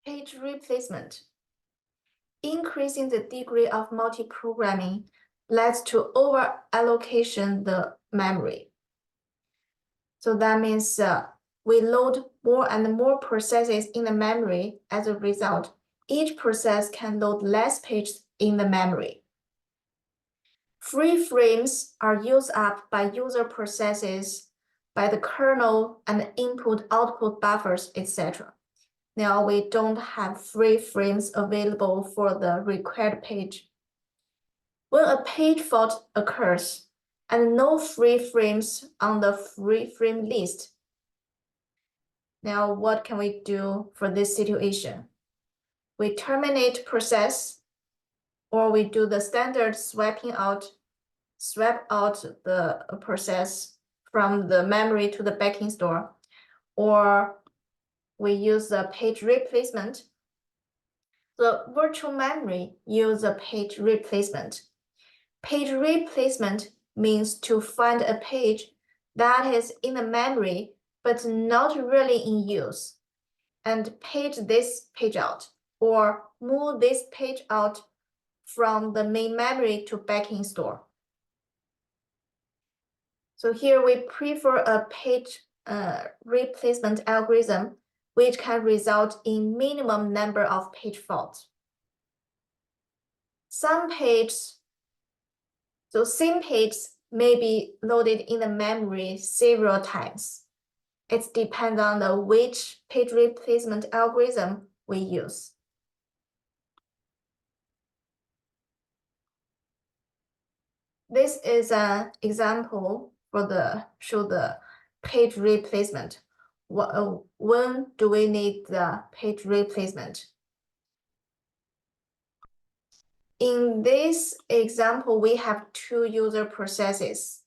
Page replacement. Increasing the degree of multi-programming leads to over-allocation the memory. So that means we load more and more processes in the memory. As a result, each process can load less pages in the memory. Free frames are used up by user processes, by the kernel and input-output buffers, etc. Now we don't have free frames available for the required page. When a page fault occurs and no free frames on the free frame list, now what can we do for this situation? We terminate process, or we do the standard swap out the process from the memory to the backing store, or we use the page replacement. The virtual memory uses a page replacement. Page replacement means to find a page that is in the memory but not really in use, and page this page out, or move this page out from the main memory to backing store. So here we prefer a page replacement algorithm, which can result in minimum number of page faults. Some pages, so same pages may be loaded in the memory several times. It depends on which page replacement algorithm we use. This is an example for show the page replacement. When do we need the page replacement? In this example, we have two user processes,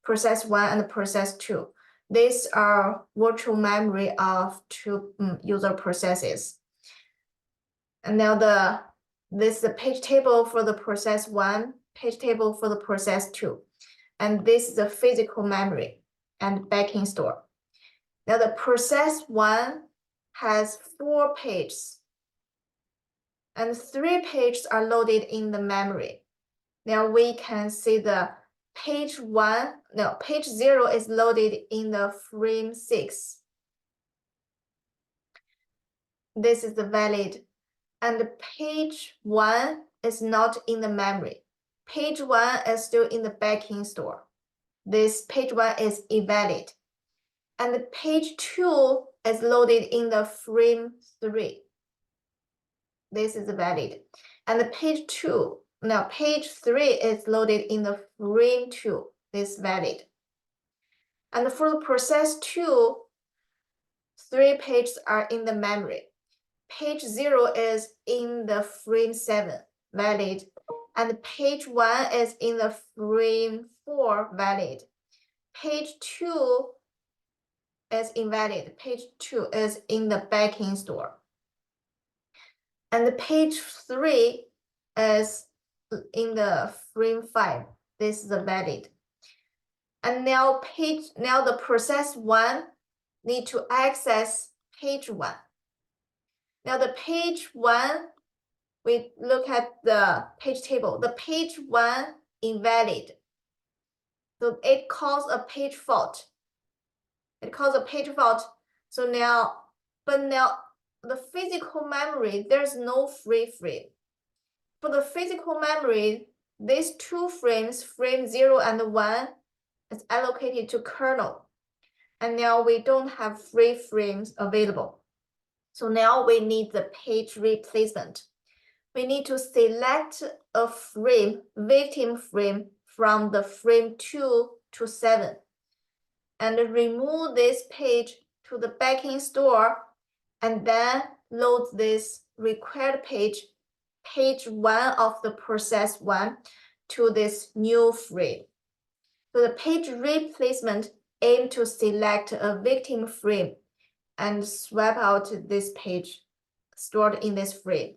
process 1 and process 2. These are virtual memory of two user processes. And now this is the page table for the process 1, page table for the process 2. And this is the physical memory and backing store. Now the process 1 has 4 pages, and 3 pages are loaded in the memory. Now we can see the page 0 is loaded in the frame 6. This is the valid, and the page 1 is not in the memory. Page 1 is still in the backing store. This page 1 is invalid. And the page 2 is loaded in the frame 3. This is valid. And the page 3 is loaded in the frame 2. This is valid. And for the process 2, 3 pages are in the memory. Page 0 is in the frame 7, valid. And page 1 is in the frame 4, valid. Page 2 is invalid. Page 2 is in the backing store. And the page 3 is in the frame 5. This is valid. And now the process 1 need to access page 1. Now the page 1, we look at the page table. The page 1 invalid. So it caused a page fault. So now the physical memory, there's no free frame. For the physical memory, these 2 frames, frame 0 and 1, is allocated to kernel. And now we don't have free frames available. So now we need the page replacement. We need to select a frame, victim frame, from the frame 2 to 7. And remove this page to the backing store, and then load this required page 1 of the process 1, to this new frame. So the page replacement aim to select a victim frame and swap out this page stored in this frame.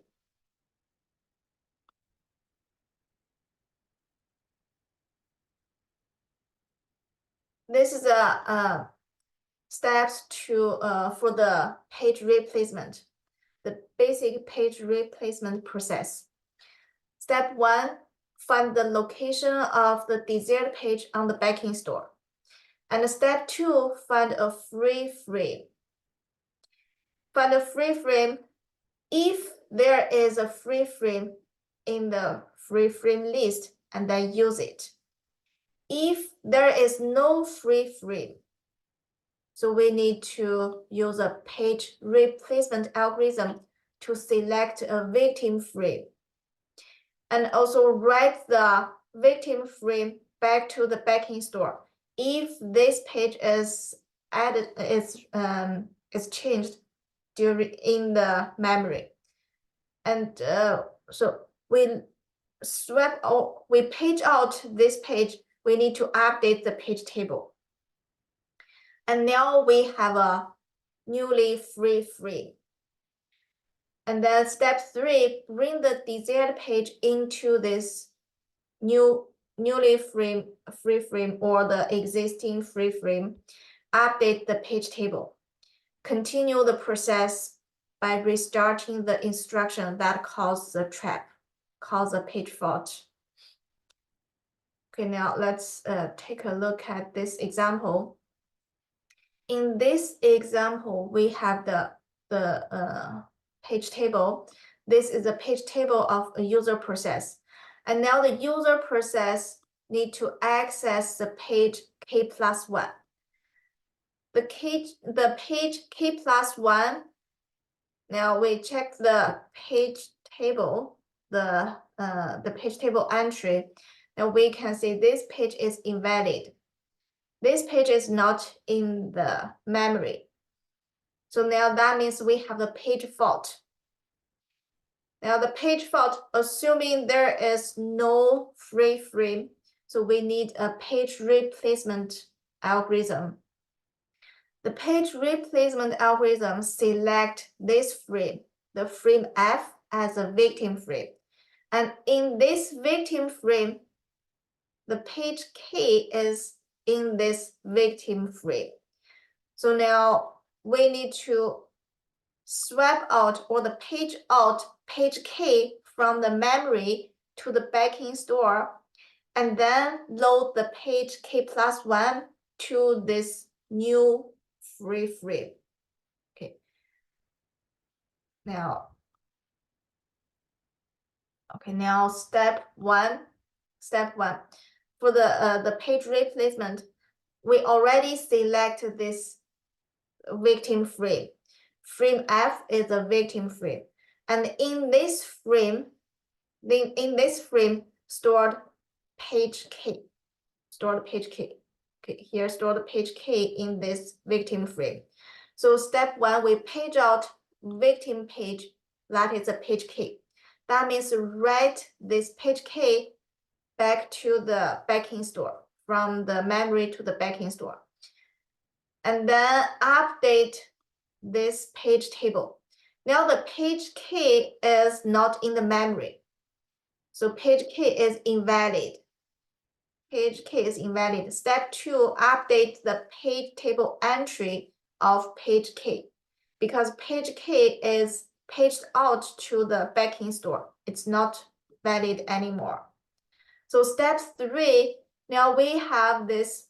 This is a steps to for the page replacement. the basic page replacement process. Step 1, find the location of the desired page on the backing store. And step 2, find a free frame. Find a free frame if there is a free frame in the free frame list, and then use it. If there is no free frame, so we need to use a page replacement algorithm to select a victim frame. And also write the victim frame back to the backing store if this page is added, is changed in the memory. And so we page out this page. We need to update the page table. And now we have a newly free frame. And then step 3, bring the desired page into this newly free frame or the existing free frame. Update the page table. Continue the process by restarting the instruction that caused the trap, caused the page fault. Okay, now let's take a look at this example. In this example, we have the page table. This is a page table of a user process. And now the user process need to access the page k+1. The page k+1, now we check the page table, the page table entry. Now we can see this page is invalid. This page is not in the memory. So now that means we have the page fault. Now the page fault, assuming there is no free frame, so we need a page replacement algorithm. The page replacement algorithm select this frame, the frame F, as a victim frame. And in this victim frame, the page K is in this victim frame. So now we need to swap out or the page out page K from the memory to the backing store, and then load the page k+1 to this new free frame. Okay. Now step one. For the page replacement, we already selected this victim frame. Frame F is a victim frame. And in this frame, stored page K. Okay, here stored page K in this victim frame. So step 1, we page out victim page, that is a page K. That means write this page K back to the backing store, from the memory to the backing store. And then update this page table. Now the page K is not in the memory. So page K is invalid. Page K is invalid. Step 2, update the page table entry of page K, because page K is paged out to the backing store. It's not valid anymore. So step 3, now we have this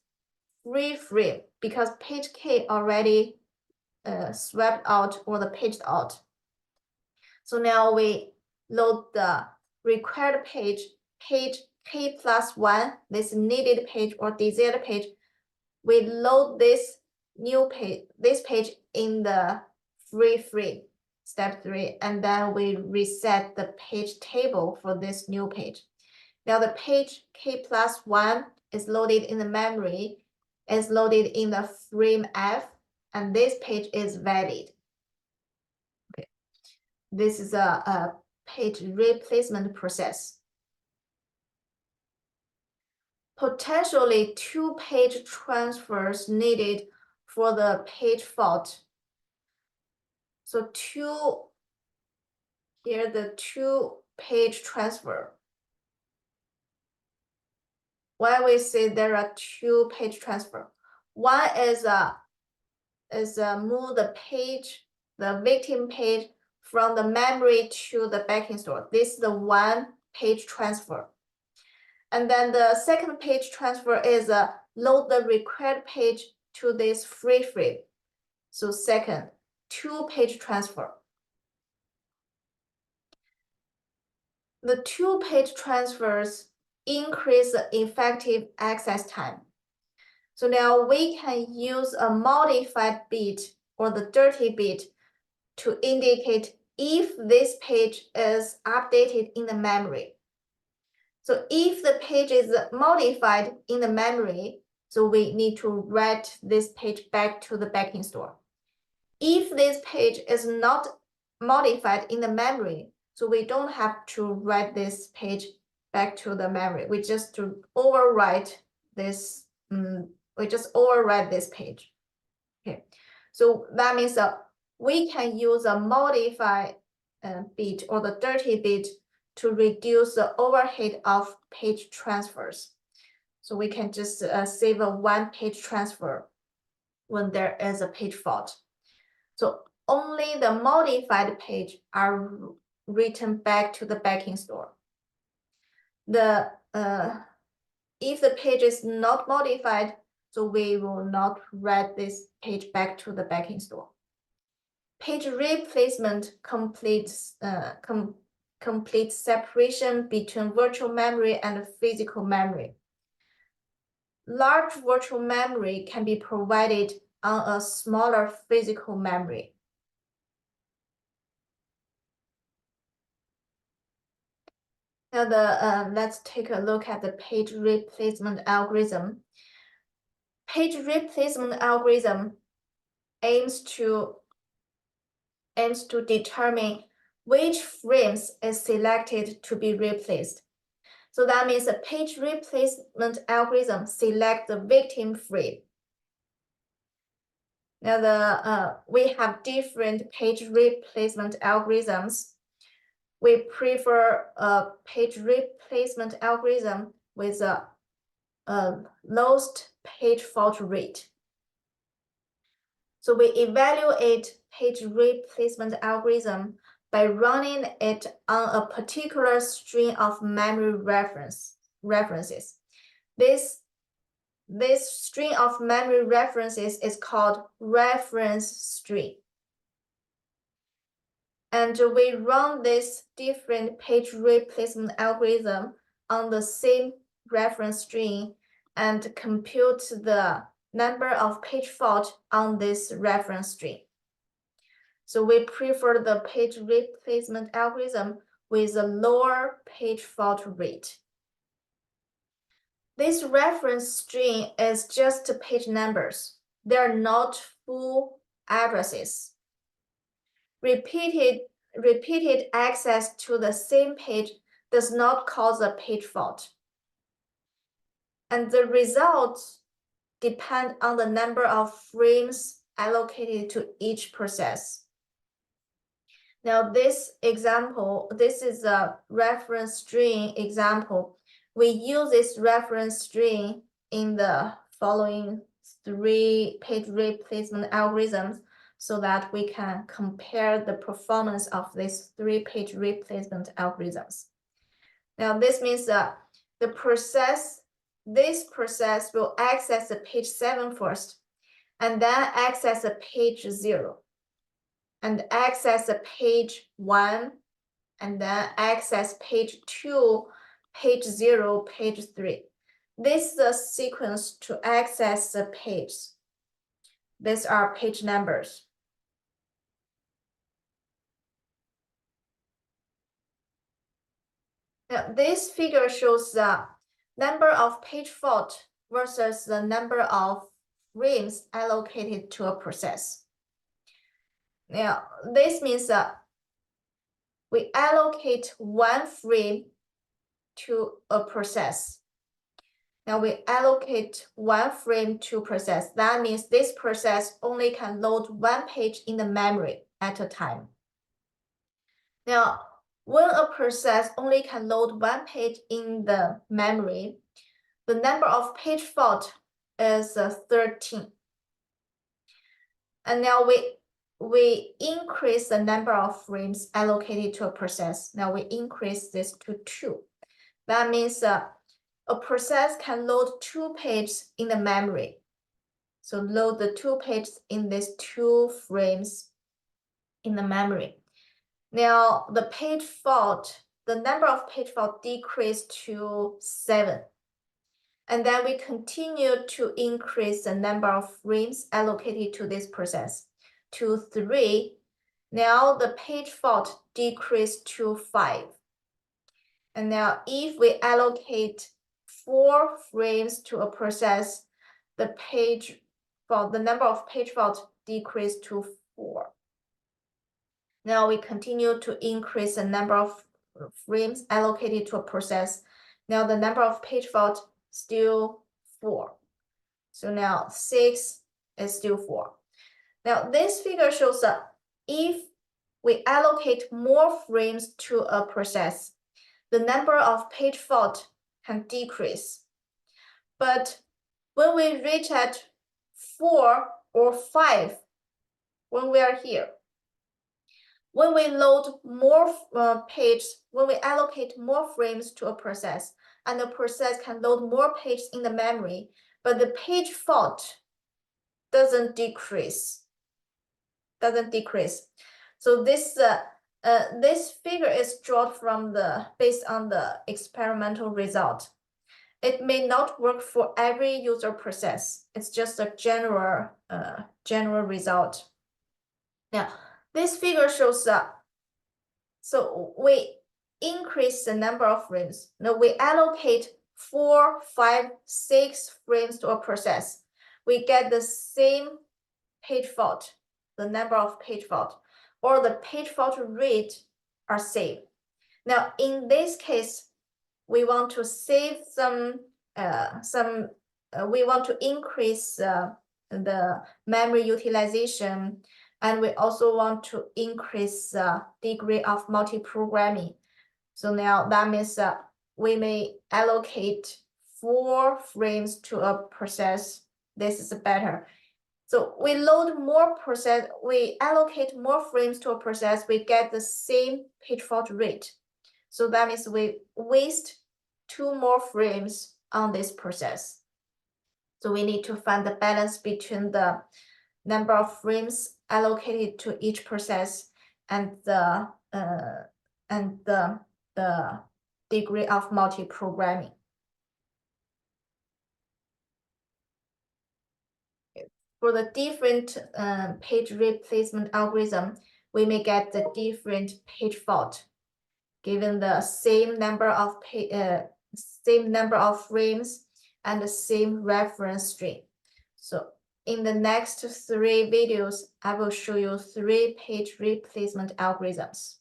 free frame because page K already swapped out or the paged out. So now we load the required page k+1, this needed page or desired page. We load this new page, in the free frame, step 3, and then we reset the page table for this new page. Now the page k+1 is loaded in the memory, is loaded in the frame F, and this page is valid. Okay, this is a page replacement process. Potentially 2 page transfers needed for the page fault. So here the 2 page transfer. Why we say there are 2 page transfer? One is move the page, the victim page from the memory to the backing store. This is the one page transfer. And then the second page transfer is load the required page to this free frame. So second, 2-page transfer. The 2-page transfers increase the effective access time. So now we can use a modified bit or the dirty bit to indicate if this page is updated in the memory. So if the page is modified in the memory, so we need to write this page back to the backing store. If this page is not modified in the memory, so we don't have to write this page back to the memory. We just overwrite this. We just overwrite this page. Okay, so that means that we can use a modified bit or the dirty bit to reduce the overhead of page transfers. So we can just save a 1-page transfer when there is a page fault. So only the modified page are written back to the backing store. If the page is not modified, so we will not write this page back to the backing store. Page replacement completes complete separation between virtual memory and physical memory. Large virtual memory can be provided on a smaller physical memory. Now let's take a look at the page replacement algorithm. Page replacement algorithm aims to determine which frames is selected to be replaced. So that means the page replacement algorithm select the victim frame. Now we have different page replacement algorithms. We prefer a page replacement algorithm with a lowest page fault rate. So we evaluate page replacement algorithm by running it on a particular string of memory references. This string of memory references is called reference string. And we run this different page replacement algorithm on the same reference string and compute the number of page fault on this reference string. So we prefer the page replacement algorithm with a lower page fault rate. This reference string is just page numbers. They're not full addresses. Repeated access to the same page does not cause a page fault. And the results depend on the number of frames allocated to each process. Now this example, this is a reference string example. We use this reference string in the following 3 page replacement algorithms so that we can compare the performance of these 3 page replacement algorithms. Now this means that this process will access the page 7 first, and then access the page 0, and access the page 1, and then access page 2, page 0, page 3. This is the sequence to access the pages. These are page numbers. Now, this figure shows the number of page fault versus the number of frames allocated to a process. Now, this means that we allocate 1 frame to a process. Now we allocate 1 frame to process. That means this process only can load 1 page in the memory at a time. Now, when a process only can load 1 page in the memory, the number of page fault is 13. And now we increase the number of frames allocated to a process. Now we increase this to 2. That means a process can load 2 pages in the memory. So load the 2 pages in these 2 frames in the memory. Now the page fault, the number of page fault decreased to 7. And then we continue to increase the number of frames allocated to this process to 3. Now the page fault decreased to 5. And now if we allocate 4 frames to a process, the number of page fault decreased to 4. Now we continue to increase the number of frames allocated to a process. Now the number of page fault still 4. So now 6 is still 4. Now this figure shows that if we allocate more frames to a process, the number of page fault can decrease. But when we reach at 4 or 5, when we are here, when we load more when we allocate more frames to a process, and the process can load more pages in the memory, but the page fault doesn't decrease. So this figure is drawn based on the experimental result. It may not work for every user process. It's just a general result. Now, this figure shows that. So we increase the number of frames. Now we allocate 4, 5, 6 frames to a process. We get the same page fault, the number of page fault, or the page fault rate are same. Now in this case, we want to save we want to increase the memory utilization, and we also want to increase the degree of multi-programming. So now that means we may allocate 4 frames to a process. This is better. So we allocate more frames to a process, we get the same page fault rate. So that means we waste 2 more frames on this process. So we need to find the balance between the number of frames allocated to each process and the degree of multi-programming. For the different page replacement algorithm, we may get the different page fault given the same number of frames and the same reference string. So in the next 3 videos, I will show you 3 page replacement algorithms.